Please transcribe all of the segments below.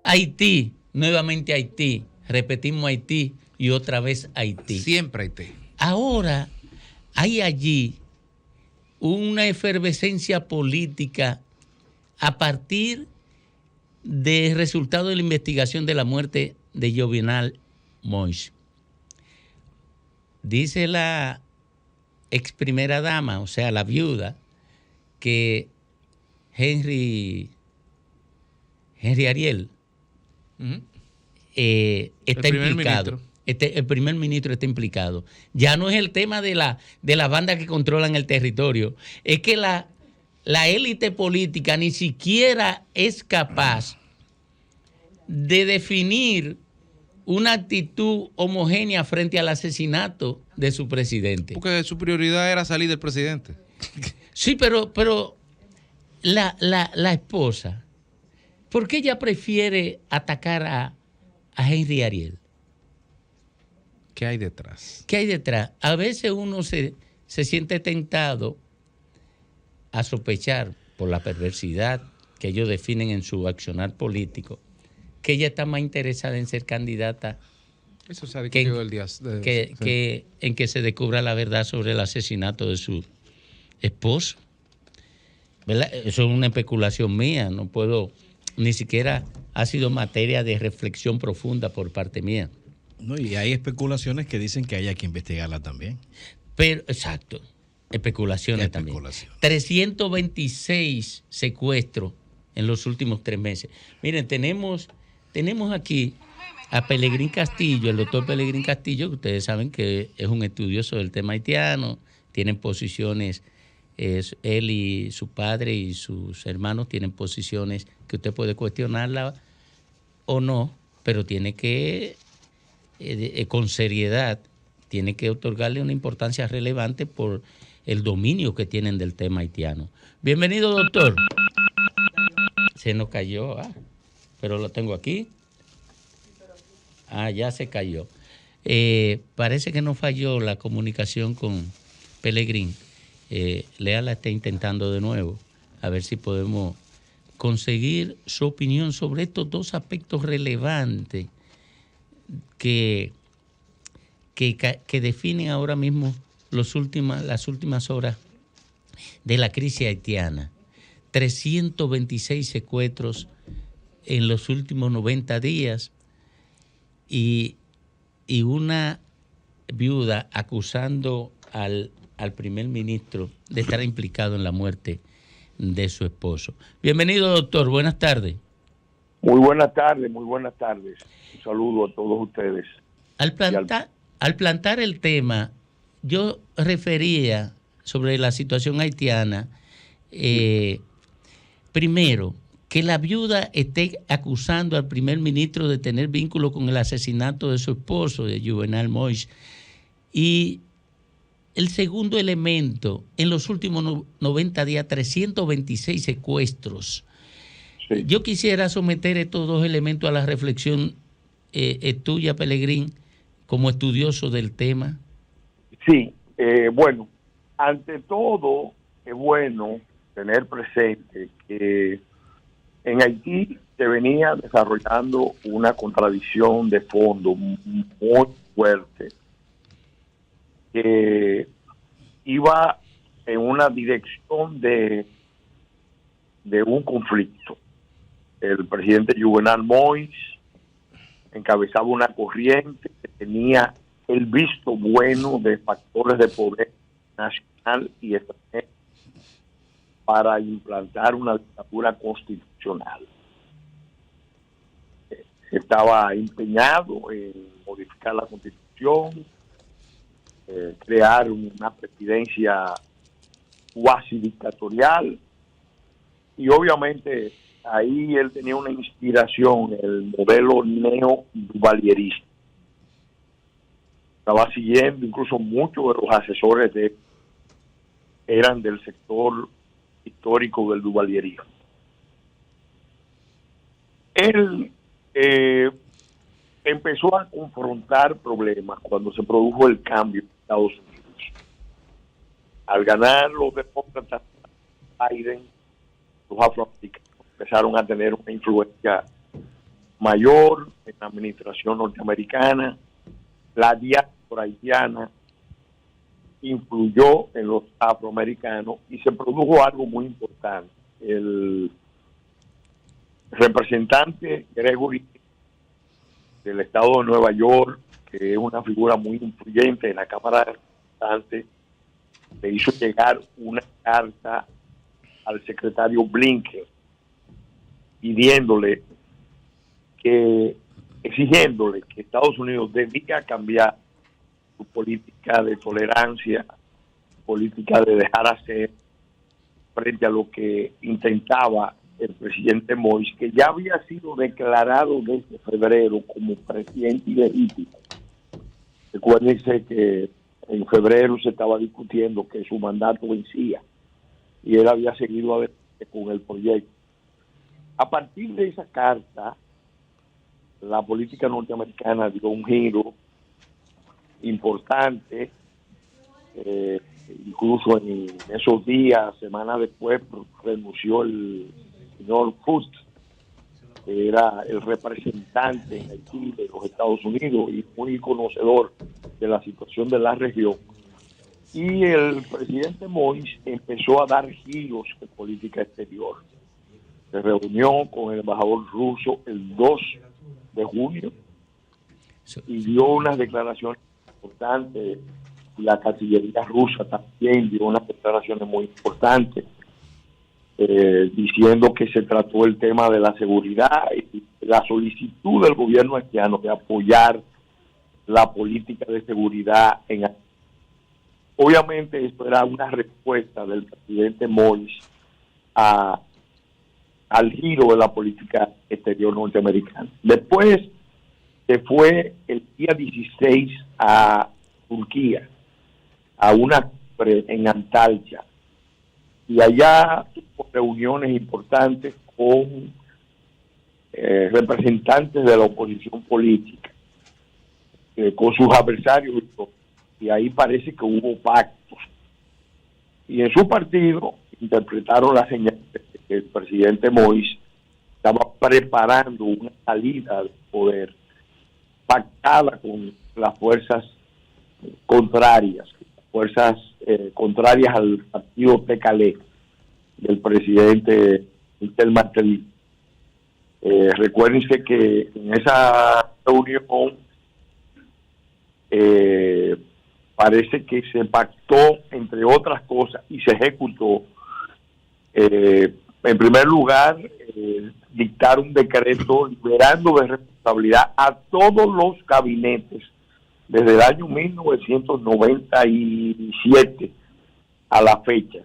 Haití, nuevamente Haití, repetimos Haití y otra vez Haití. Siempre Haití. Ahora hay allí una efervescencia política a partir del resultado de la investigación de la muerte de Jovenel Moïse. Dice la ex primera dama, o sea, la viuda, que Henry Ariel está implicado. El primer ministro está implicado. Ya no es el tema de la banda que controlan el territorio, es que la élite política ni siquiera es capaz de definir una actitud homogénea frente al asesinato de su presidente. Porque su prioridad era salir del presidente. Sí, pero la esposa, ¿por qué ella prefiere atacar a Henry Ariel? ¿Qué hay detrás? ¿Qué hay detrás? A veces uno se siente tentado a sospechar por la perversidad que ellos definen en su accionar político, que ella está más interesada en ser candidata. Eso se ha discutido el día en que se descubra la verdad sobre el asesinato de su esposo. ¿Verdad? Eso es una especulación mía, no puedo, ni siquiera ha sido materia de reflexión profunda por parte mía. No, y hay especulaciones que dicen que haya que investigarla también. Pero, exacto, especulaciones también. 326 secuestros en los últimos 3 meses. Miren, tenemos aquí a Pelegrín Castillo, el doctor Pelegrín Castillo, que ustedes saben que es un estudioso del tema haitiano, tienen posiciones, él y su padre y sus hermanos tienen posiciones que usted puede cuestionarla o no, pero tiene que, con seriedad, tiene que otorgarle una importancia relevante por el dominio que tienen del tema haitiano. Bienvenido, doctor. Se nos cayó, pero lo tengo aquí. Ya se cayó. Parece que no falló la comunicación con Pelegrín. Lea la está intentando de nuevo, a ver si podemos conseguir su opinión sobre estos dos aspectos relevantes que definen ahora mismo las últimas horas de la crisis haitiana. 326 secuestros en los últimos 90 días y una viuda acusando al primer ministro de estar implicado en la muerte de su esposo. Bienvenido, doctor. Buenas tardes. Muy buenas tardes. Un saludo a todos ustedes. Al plantar el tema, yo refería sobre la situación haitiana, primero, que la viuda esté acusando al primer ministro de tener vínculo con el asesinato de su esposo, de Jovenel Moïse. Y el segundo elemento, en los últimos 90 días, 326 secuestros. Sí. Yo quisiera someter estos dos elementos a la reflexión tuya, Pelegrín, como estudioso del tema. Sí, bueno, ante todo, es bueno tener presente que en Haití se venía desarrollando una contradicción de fondo muy fuerte que iba en una dirección de un conflicto. El presidente Jovenel Moïse encabezaba una corriente que tenía el visto bueno de factores de poder nacional y extranjero para implantar una dictadura constitucional. Estaba empeñado en modificar la Constitución, crear una presidencia cuasi dictatorial, y obviamente ahí él tenía una inspiración, el modelo neo-duvalierista. Estaba siguiendo, incluso muchos de los asesores de él eran del sector histórico del duvalierismo. Él empezó a confrontar problemas cuando se produjo el cambio en Estados Unidos. Al ganar los demócratas, Biden, los afroamericanos empezaron a tener una influencia mayor en la administración norteamericana. La diáspora haitiana influyó en los afroamericanos y se produjo algo muy importante. El representante Gregory del estado de Nueva York, que es una figura muy influyente en la Cámara de Representantes, le hizo llegar una carta al secretario Blinken exigiéndole que Estados Unidos debía cambiar su política de tolerancia, política de dejar hacer frente a lo que intentaba el presidente Moïse, que ya había sido declarado desde febrero como presidente ilegítimo. Recuérdense que en febrero se estaba discutiendo que su mandato vencía y él había seguido adelante con el proyecto. A partir de esa carta, la política norteamericana dio un giro importante. Incluso en esos días, semanas después, renunció el señor Fuchs, que era el representante en Haití de los Estados Unidos y muy conocedor de la situación de la región. Y el presidente Moïse empezó a dar giros en política exterior. Se reunió con el embajador ruso el 2 de junio y dio unas declaraciones importantes. La Cancillería rusa también dio unas declaraciones muy importantes, diciendo que se trató el tema de la seguridad y la solicitud del gobierno haitiano de apoyar la política de seguridad en Haití. Obviamente esto era una respuesta del presidente Moïse al giro de la política exterior norteamericana. Después se fue el día 16 a Turquía, a una en Antalya, y allá tuvo reuniones importantes con representantes de la oposición política, con sus adversarios, y ahí parece que hubo pactos. Y en su partido interpretaron la señal de que el presidente Moïse estaba preparando una salida del poder pactada con las fuerzas contrarias al partido Tecalé del presidente Michel Martelly. Recuérdense que en esa reunión parece que se pactó, entre otras cosas, y se ejecutó, en primer lugar, dictar un decreto liberando de responsabilidad a todos los gabinetes desde el año 1997 a la fecha,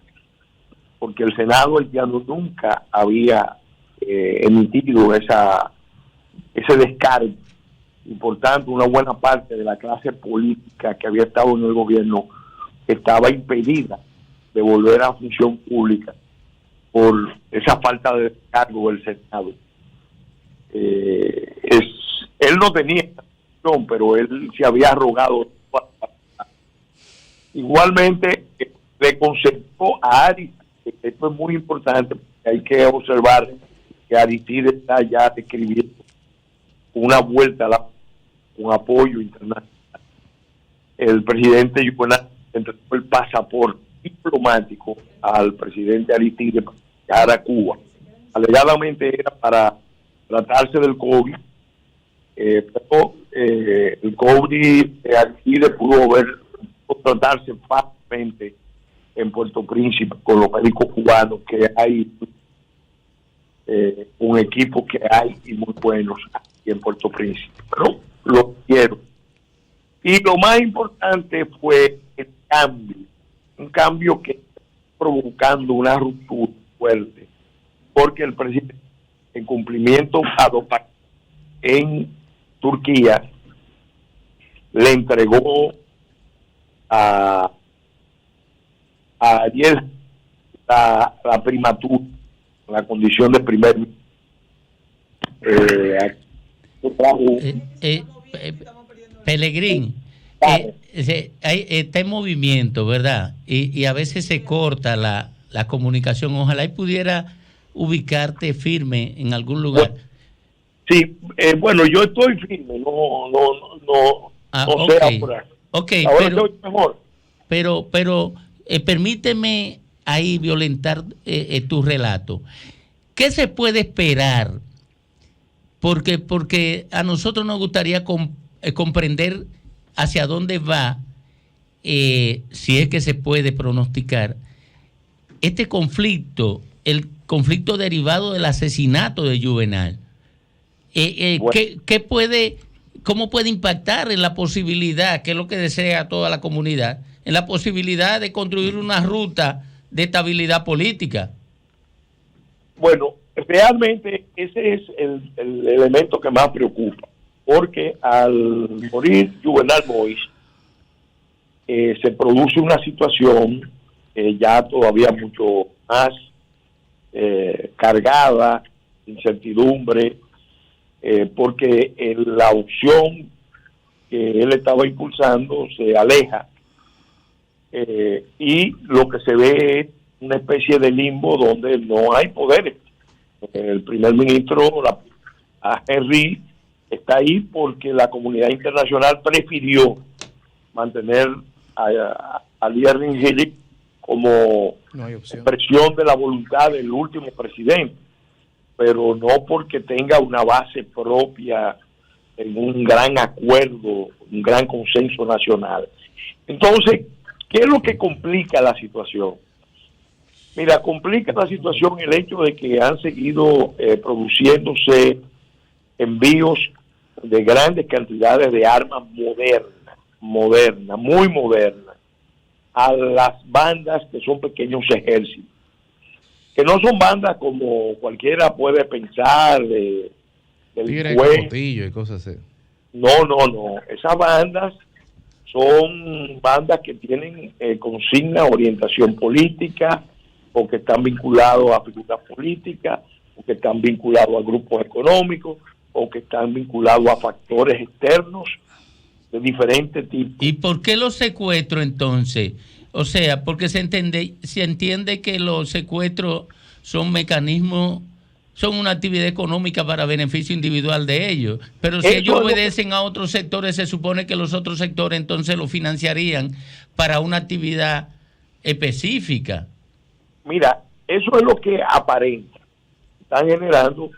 porque el Senado haitiano nunca había emitido ese descargo, y por tanto una buena parte de la clase política que había estado en el gobierno estaba impedida de volver a función pública por esa falta de descargo del Senado. Él no tenía esta función, pero él se había arrogado. Igualmente le concedió a Aristide, esto es muy importante, porque hay que observar que Aristide está ya describiendo una vuelta a un apoyo internacional. El presidente Yucona entregó el pasaporte diplomático al presidente Aristide para llegar a Cuba. Alegadamente era para tratarse del COVID, pero el COVID de Aristide pudo tratarse fácilmente en Puerto Príncipe con los médicos cubanos, que hay un equipo que hay y muy buenos aquí en Puerto Príncipe. Pero lo quiero. Y lo más importante fue el cambio, un cambio que está provocando una ruptura fuerte, porque el presidente, en cumplimiento a los pactos en Turquía, le entregó a Ariel la primatura, la condición de primer ministro. Pelegrín, está en movimiento, ¿verdad? Y a veces se corta la comunicación. Ojalá y pudiera ubicarte firme en algún lugar. Sí, bueno, yo estoy firme, no okay. sé apurar. Ok, ahora estoy mejor. Pero permíteme ahí violentar tu relato. ¿Qué se puede esperar? Porque a nosotros nos gustaría comprender hacia dónde va, si es que se puede pronosticar, este conflicto, el conflicto derivado del asesinato de Juvenal. Bueno. ¿Cómo puede impactar en la posibilidad, que es lo que desea toda la comunidad, en la posibilidad de construir una ruta de estabilidad política? Bueno, realmente ese es el elemento que más preocupa, porque al morir Juvenal Moïse, se produce una situación ya todavía mucho más cargada, incertidumbre, porque la opción que él estaba impulsando se aleja, y lo que se ve es una especie de limbo donde no hay poderes. El primer ministro, Henry, está ahí porque la comunidad internacional prefirió mantener a Ali Ringili como expresión de la voluntad del último presidente, pero no porque tenga una base propia en un gran acuerdo, un gran consenso nacional. Entonces, ¿qué es lo que complica la situación? Mira, complica la situación el hecho de que han seguido produciéndose envíos de grandes cantidades de armas modernas, muy modernas, a las bandas que son pequeños ejércitos, que no son bandas como cualquiera puede pensar, del Cotillo y cosas así. No. Esas bandas son bandas que tienen consigna, orientación política, o que están vinculados a figuras políticas, o que están vinculados a grupos económicos, o que están vinculados a factores externos de diferentes tipos. ¿Y por qué los secuestros entonces? O sea, porque se entiende que los secuestros son mecanismos, son una actividad económica para beneficio individual de ellos, pero si ellos obedecen a otros sectores, se supone que los otros sectores entonces lo financiarían para una actividad específica. Mira, eso es lo que aparenta. Están generando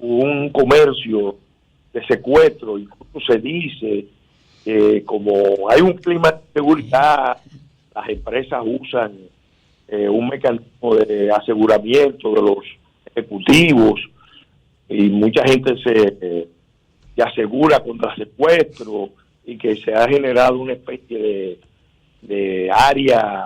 un comercio de secuestro, incluso se dice que como hay un clima de seguridad, las empresas usan un mecanismo de aseguramiento de los ejecutivos, y mucha gente se asegura contra secuestro, y que se ha generado una especie de área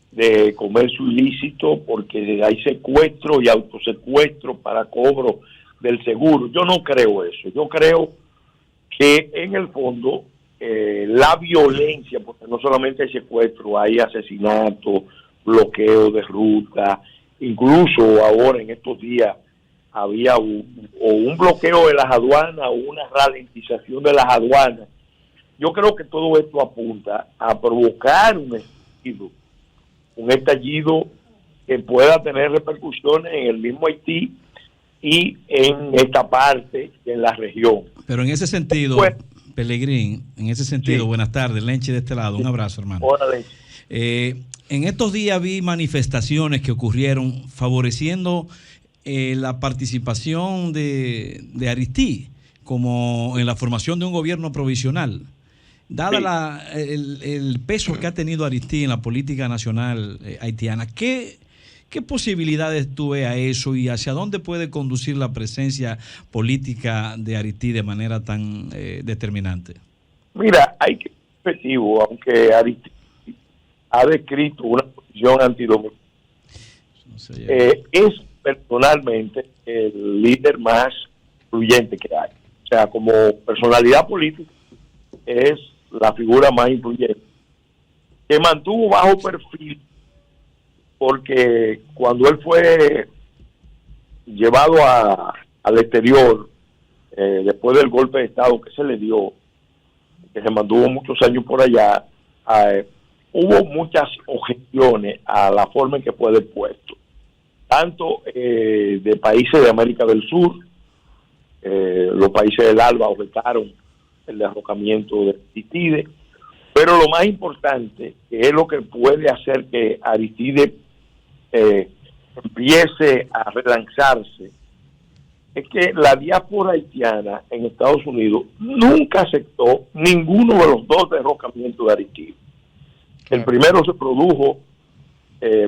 de comercio ilícito, porque hay secuestro y autosecuestro para cobro del seguro. Yo no creo eso. Yo creo que en el fondo la violencia, porque no solamente hay secuestro, hay asesinato, bloqueo de ruta, incluso ahora en estos días había un bloqueo de las aduanas o una ralentización de las aduanas. Yo creo que todo esto apunta a provocar un estallido que pueda tener repercusiones en el mismo Haití y en esta parte, en la región. Pero en ese sentido, Pelegrín, sí. Buenas tardes, Lenchi de este lado, un abrazo, hermano. Hola, Lenchi. En estos días vi manifestaciones que ocurrieron favoreciendo la participación de Aristide como en la formación de un gobierno provisional. Dada el peso que ha tenido Aristide en la política nacional haitiana, ¿qué posibilidades tú ves a eso y hacia dónde puede conducir la presencia política de Aristide de manera tan determinante? Mira, hay que ser efectivo, aunque Aristide ha descrito una posición antidominicana. Es personalmente el líder más influyente que hay. O sea, como personalidad política, es la figura más influyente, que mantuvo bajo perfil, porque cuando él fue llevado al exterior, después del golpe de Estado que se le dio, que se mantuvo muchos años por allá, hubo muchas objeciones a la forma en que fue depuesto, tanto de países de América del Sur. Los países del ALBA objetaron el derrocamiento de Aristide, pero lo más importante, que es lo que puede hacer que Aristide empiece a relanzarse, es que la diáspora haitiana en Estados Unidos nunca aceptó ninguno de los dos derrocamientos de Aristide. El primero se produjo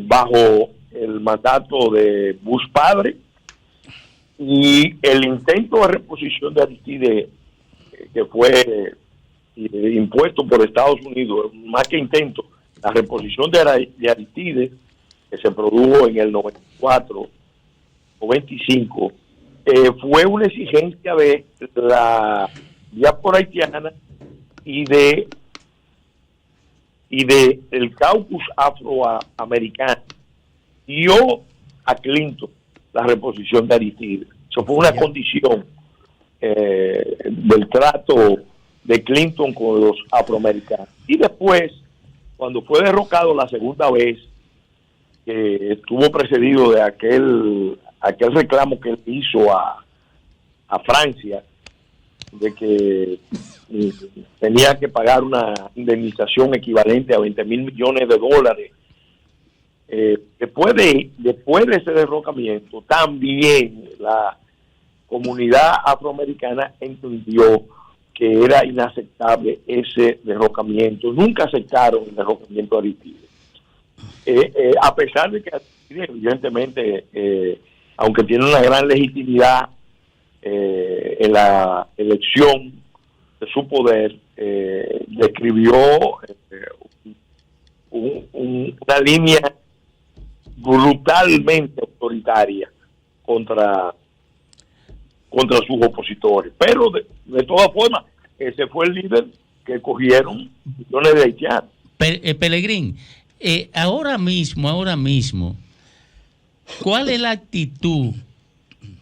bajo el mandato de Bush padre, y el intento de reposición de Aristide, que fue impuesto por Estados Unidos, más que intento, la reposición de Aristide, que se produjo en el 94 o 25, fue una exigencia de la diáspora haitiana y de el caucus afroamericano. Dio a Clinton la reposición de Aristide. Eso fue una condición del trato de Clinton con los afroamericanos. Y después, cuando fue derrocado la segunda vez, que estuvo precedido de aquel reclamo que él hizo a Francia, de que tenía que pagar una indemnización equivalente a 20 mil millones de dólares. Después de ese derrocamiento, también la comunidad afroamericana entendió que era inaceptable ese derrocamiento. Nunca aceptaron el derrocamiento de Aristide. A pesar de que Aristide, evidentemente, aunque tiene una gran legitimidad en la elección de su poder, describió una línea brutalmente autoritaria contra sus opositores. Pero de todas formas, ese fue el líder que cogieron millones de haitianos. Pelegrín, ahora mismo, ¿cuál es la actitud,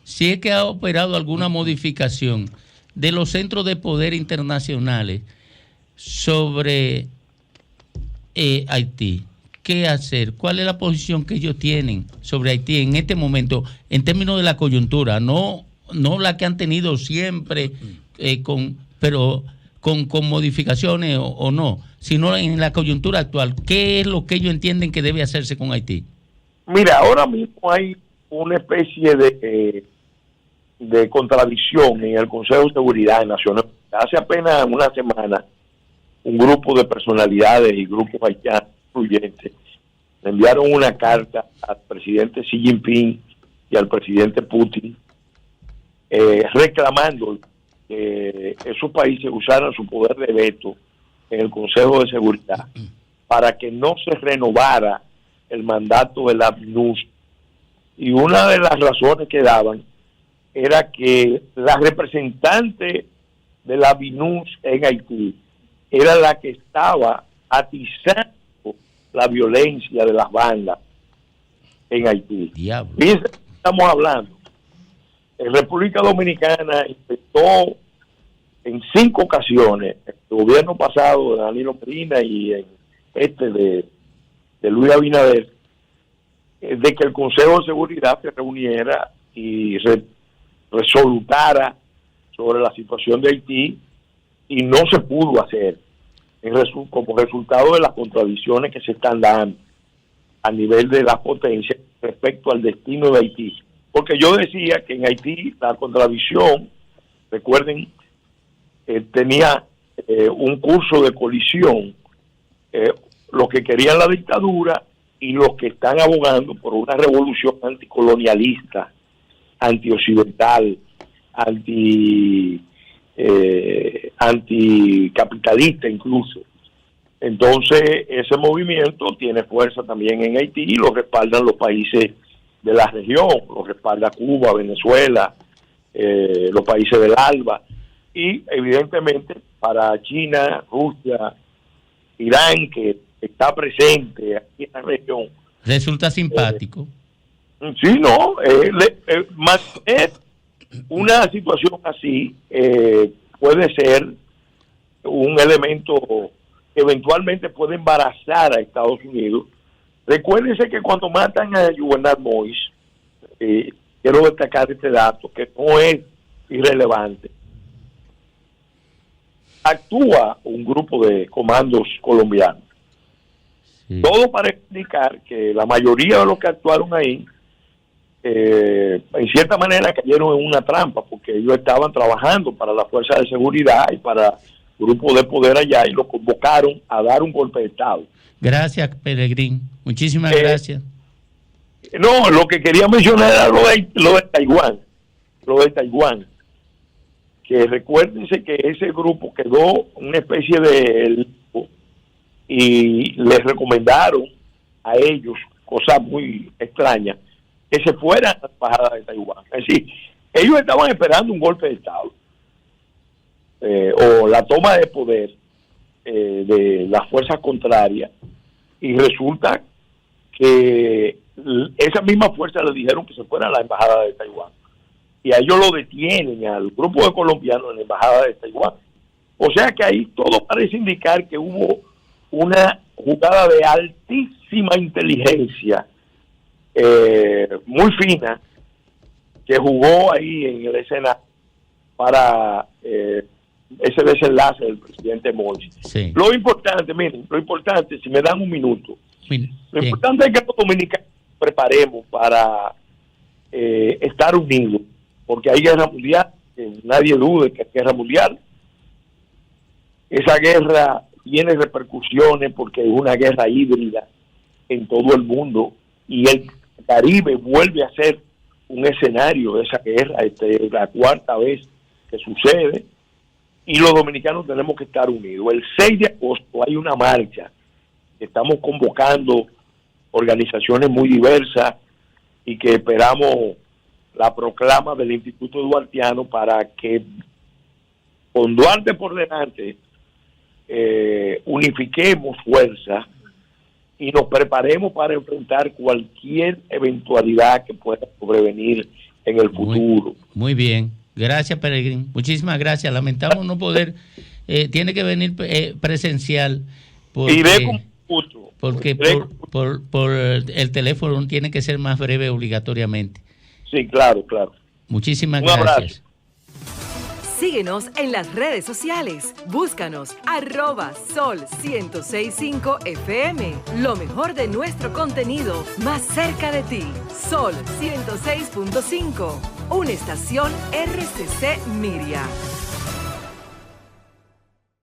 si es que ha operado alguna modificación de los centros de poder internacionales sobre Haití? ¿Qué hacer? ¿Cuál es la posición que ellos tienen sobre Haití en este momento, en términos de la coyuntura? No la que han tenido siempre, pero con modificaciones o no, sino en la coyuntura actual. ¿Qué es lo que ellos entienden que debe hacerse con Haití? Mira, ahora mismo hay una especie de contradicción en el Consejo de Seguridad Nacional. Hace apenas una semana, un grupo de personalidades y grupos haitianos influyentes le enviaron una carta al presidente Xi Jinping y al presidente Putin reclamando que esos países usaran su poder de veto en el Consejo de Seguridad para que no se renovara el mandato de la MINUSCA. Y una de las razones que daban era que la representante de la MINUSCA en Haití era la que estaba atizando la violencia de las bandas en Haití. Diablo. Fíjense, estamos hablando. En República Dominicana intentó en 5 ocasiones, el gobierno pasado de Danilo Medina y en de Luis Abinader, de que el Consejo de Seguridad se reuniera y resolutara sobre la situación de Haití, y no se pudo hacer como resultado de las contradicciones que se están dando a nivel de las potencias respecto al destino de Haití. Porque yo decía que en Haití la contradicción, recuerden, tenía un curso de colisión, los que querían la dictadura y los que están abogando por una revolución anticolonialista, antioccidental, anticapitalista incluso. Entonces ese movimiento tiene fuerza también en Haití y lo respaldan los países de la región, lo respalda Cuba, Venezuela, los países del ALBA, y evidentemente para China, Rusia, Irán, que está presente aquí en la región. Resulta simpático. Sí, no, mantener una situación así puede ser un elemento que eventualmente puede embarazar a Estados Unidos. Recuérdense que cuando matan a Juvenal Moïse, quiero destacar este dato que no es irrelevante. Actúa un grupo de comandos colombianos. Sí. Todo parece indicar que la mayoría de los que actuaron ahí, en cierta manera cayeron en una trampa, porque ellos estaban trabajando para la fuerza de seguridad y para grupos de poder allá, y los convocaron a dar un golpe de Estado. Gracias, Pelegrín. Muchísimas gracias. No, lo que quería mencionar era lo de Taiwán. Lo de Taiwán. Que recuérdense que ese grupo quedó una especie de... y les recomendaron a ellos, cosa muy extraña, que se fueran a la embajada de Taiwán. Es decir, ellos estaban esperando un golpe de Estado o la toma de poder de las fuerzas contrarias, y resulta que esa misma fuerza les dijeron que se fueran a la embajada de Taiwán, y a ellos lo detienen, al grupo de colombianos en la embajada de Taiwán. O sea que ahí todo parece indicar que hubo una jugada de altísima inteligencia, muy fina, que jugó ahí en el escenario para ese desenlace del presidente Moïse. Sí. Lo importante, miren, si me dan un minuto, lo importante es que los dominicanos nos preparemos para estar unidos, porque hay guerra mundial, nadie dude que hay guerra mundial. Esa guerra tiene repercusiones porque es una guerra híbrida en todo el mundo, y el Caribe vuelve a ser un escenario de esa guerra. Es la cuarta vez que sucede, y los dominicanos tenemos que estar unidos. El 6 de agosto hay una marcha, estamos convocando organizaciones muy diversas, y que esperamos la proclama del Instituto Duartiano para que, con Duarte por delante, unifiquemos fuerzas y nos preparemos para enfrentar cualquier eventualidad que pueda sobrevenir en el futuro. Muy bien, gracias, Pelegrín, muchísimas gracias. Lamentamos no poder, tiene que venir presencial, porque por el teléfono tiene que ser más breve obligatoriamente. Sí, claro. Muchísimas gracias. Abrazo. Síguenos en las redes sociales. Búscanos @Sol1065 FM. Lo mejor de nuestro contenido más cerca de ti. Sol 106.5. Una estación RCC Miria.